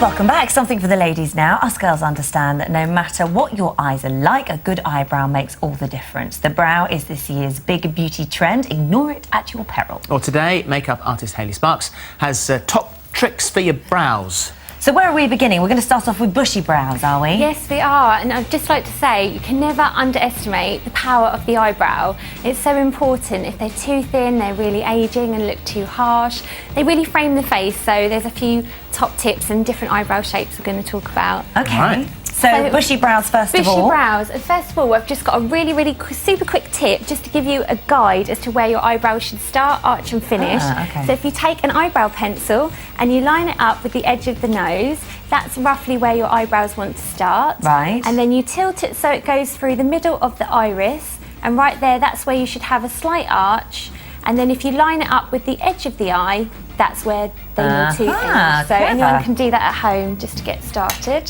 Welcome back. Something for the ladies now. Us girls understand that no matter what your eyes are like, a good eyebrow makes all the difference. The brow is this year's big beauty trend. Ignore it at your peril. Well, today, makeup artist Hayley Sparks has top tricks for your brows. So where are we beginning? We're going to start off with bushy brows, are we? Yes, we are. And I'd just like to say, you can never underestimate the power of the eyebrow. It's so important. If they're too thin, they're really aging and look too harsh. They really frame the face. So there's a few top tips and different eyebrow shapes we're going to talk about. Okay. Right. So bushy brows first of all. Bushy brows. And first of all, I've just got a really super quick tip just to give you a guide as to where your eyebrows should start, arch and finish. Okay. So if you take an eyebrow pencil and you line it up with the edge of the nose, that's roughly where your eyebrows want to start. Right. And then you tilt it so it goes through the middle of the iris, and right there, that's where you should have a slight arch. And then if you line it up with the edge of the eye, that's where they need to finish. So anyone can do that at home just to get started.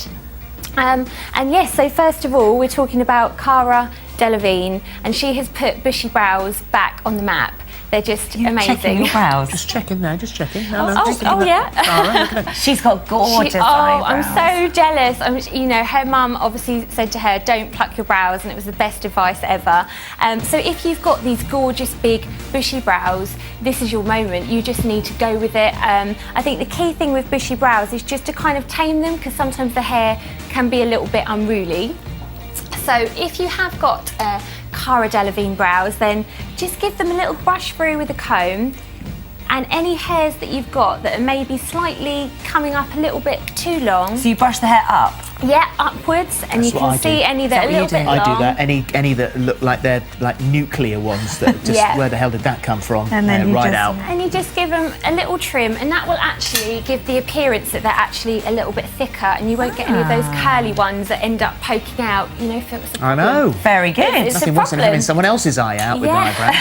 And yes, so first of all, we're talking about Cara Delevingne, and she has put bushy brows back on the map. They're just amazing. Checking your brows. Just checking there, just checking. Yeah. She's got gorgeous I'm eyebrows. so jealous. You know, her mum obviously said to her, don't pluck your brows, and it was the best advice ever. So if you've got these gorgeous big bushy brows, this is your moment. You just need to go with it. I think the key thing with bushy brows is just to kind of tame them, because sometimes the hair can be a little bit unruly. So if you have got Cara Delevingne brows, then just give them a little brush through with a comb, and any hairs that you've got that are maybe slightly coming up a little bit too long. So you brush the hair up? Yeah, upwards, and you can see any that are a little bit long. I do that. Any that look like they're like nuclear ones that just where the hell did that come from? And then out. And you just give them a little trim, and that will actually give the appearance that they're actually a little bit thicker, and you won't get any of those curly ones that end up poking out. You know, if it was a problem. I know. Very good. It's Nothing worse than having someone else's eye out with an eyebrow.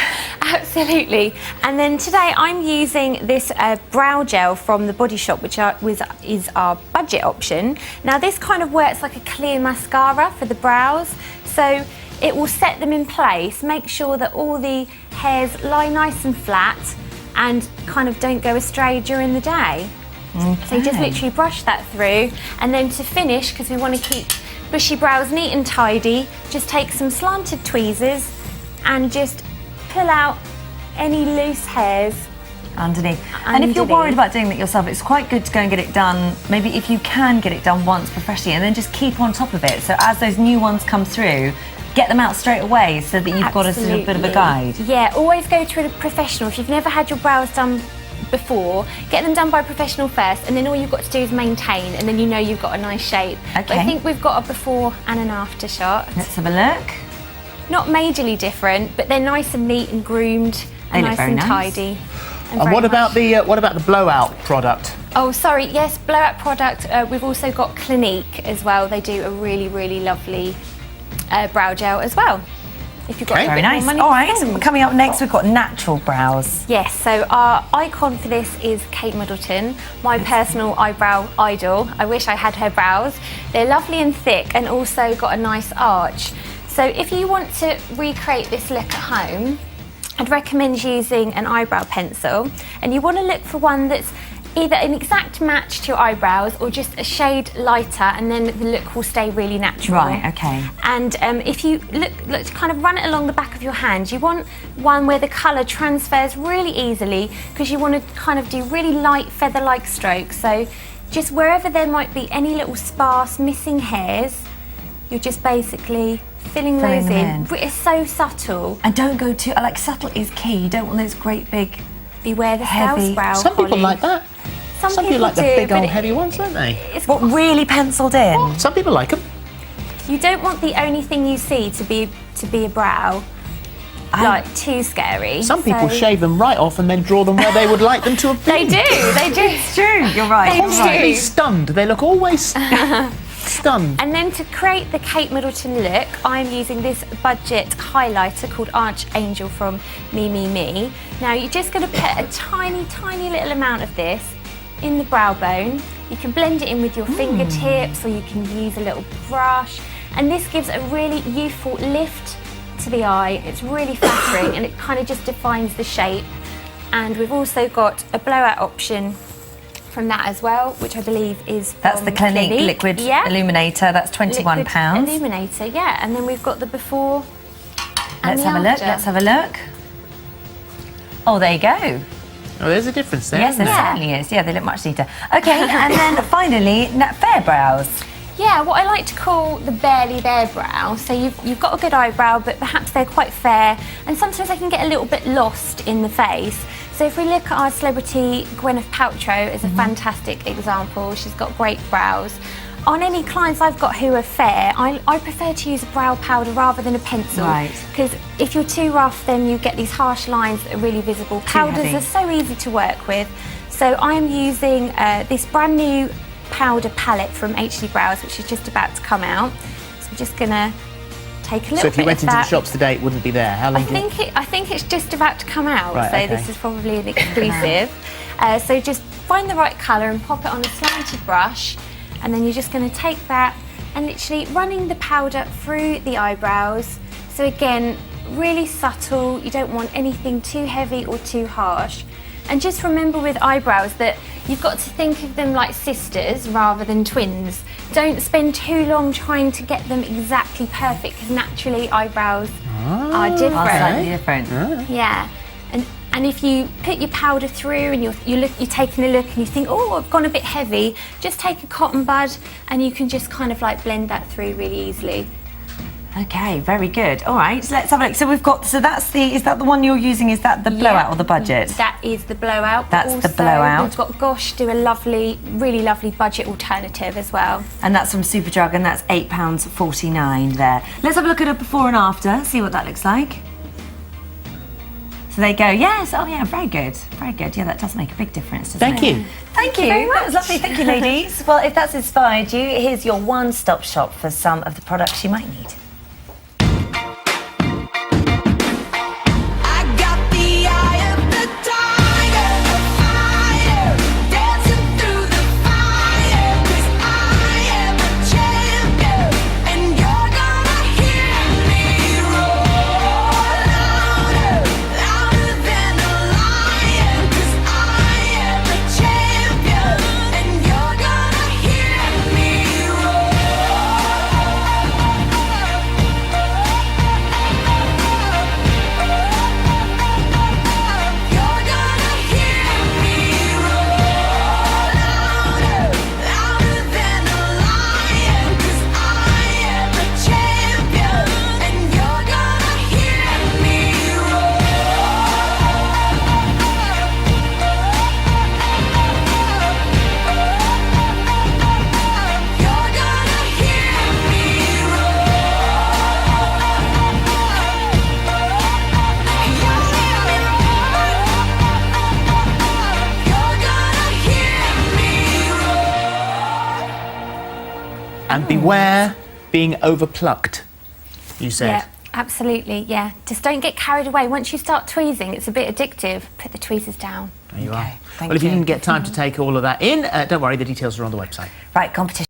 Absolutely. And then today I'm using this brow gel from the Body Shop, which is our budget option. Now this kind of works like a clear mascara for the brows, so it will set them in place, make sure that all the hairs lie nice and flat and kind of don't go astray during the day. Okay. So you just literally brush that through, and then to finish, because we want to keep bushy brows neat and tidy, just take some slanted tweezers and just pull out any loose hairs underneath. And if you're worried about doing it yourself, it's quite good to go and get it done, maybe if you can get it done once professionally, and then just keep on top of it. So as those new ones come through, get them out straight away so that you've got a sort of bit of a guide. Yeah, always go to a professional. If you've never had your brows done before, get them done by a professional first, and then all you've got to do is maintain, and then you know you've got a nice shape. Okay. But I think we've got a before and an after shot. Let's have a look. Not majorly different, but they're nice and neat and groomed and nice and tidy. And what about the blowout product? Oh, sorry, yes, blowout product. We've also got Clinique as well. They do a really lovely brow gel as well. If you've got very nice. All right, so coming up next, we've got natural brows. Yes, so our icon for this is Kate Middleton, my personal eyebrow idol. I wish I had her brows. They're lovely and thick, and also got a nice arch. So if you want to recreate this look at home, I'd recommend using an eyebrow pencil, and you want to look for one that's either an exact match to your eyebrows or just a shade lighter, and then the look will stay really natural. Right, okay. And if you look to kind of run it along the back of your hand, you want one where the colour transfers really easily, because you want to kind of do really light feather-like strokes. So just wherever there might be any little sparse missing hairs, you're just basically filling those in. It's so subtle. And don't go too, like, subtle is key. You don't want those great big, beware the heavy brow. Some people like that. Some people like the big old heavy ones, don't they? What, really penciled in? Well, some people like them. You don't want the only thing you see to be a brow. Like, too scary. Some people shave them right off and then draw them where they would like them to have been. They do. It's true, you're right. Constantly stunned. They look always stunned. And then to create the Kate Middleton look, I'm using this budget highlighter called Archangel from Me. Now you're just going to put a tiny little amount of this in the brow bone. You can blend it in with your fingertips, or you can use a little brush. And this gives a really youthful lift to the eye. It's really flattering, and it kind of just defines the shape. And we've also got a blowout option from that as well, which I believe is That's from the Clinique Liquid Yeah. Illuminator. That's £21. Liquid Illuminator, yeah. And then we've got the before and Let's the have a look. after. Let's have a look. Oh, there you go. Oh, there's a difference there. Yes, there isn't there? certainly is. Yeah, they look much neater. Okay, and then finally, fair brows. Yeah, what I like to call the barely there brow. So you've got a good eyebrow, but perhaps they're quite fair, and sometimes they can get a little bit lost in the face. So if we look at our celebrity Gwyneth Paltrow as a fantastic example, she's got great brows. On any clients I've got who are fair, I prefer to use a brow powder rather than a pencil. Right. Because if you're too rough, then you get these harsh lines that are really visible. Powders heavy. are so easy to work with. So I'm using this brand new powder palette from HD Brows, which is just about to come out. So I'm just gonna take a little bit of that. So if you went into the shops today, it wouldn't be there. How long? I think it's just about to come out, Right, so okay. this is probably an exclusive. So just find the right colour and pop it on a slanted brush, and then you're just going to take that and literally running the powder through the eyebrows. So again, really subtle, you don't want anything too heavy or too harsh. And just remember with eyebrows that you've got to think of them like sisters rather than twins. Don't spend too long trying to get them exactly perfect, because naturally eyebrows are different. Are slightly different. Yeah, and if you put your powder through and you're taking a look and you think, oh, I've gone a bit heavy, just take a cotton bud and you can just kind of like blend that through really easily. Okay, very good. All right, so let's have a look. So we've got, is that the one you're using? Is that the blowout or the budget? That is the blowout. That's also, the blowout. We've got Gosh do a lovely, really lovely budget alternative as well. And that's from Superdrug, and that's £8.49 there. Let's have a look at a before and after, see what that looks like. So there you go. Yes, oh yeah, very good. Very good. Yeah, that does make a big difference, doesn't Thank it? you. Thank you. That was lovely. Thank you, ladies. Well, if that's inspired you, here's your one-stop shop for some of the products you might need. I got the eye of the tiger, the fire, dancing through the fire. 'Cause I am a champion, and you're gonna hear me roar louder, louder than a lion. 'Cause I am a champion, and you're gonna hear me roar. You're gonna hear me roar louder, louder than a lion. 'Cause I am a champion, and you're gonna hear me roar. You're gonna hear me And beware being overplucked, you said. Yeah, absolutely, yeah. Just don't get carried away. Once you start tweezing, it's a bit addictive. Put the tweezers down. There you Okay, are. thank Well, if you you. didn't get time to take all of that in, don't worry, the details are on the website. Right, competition.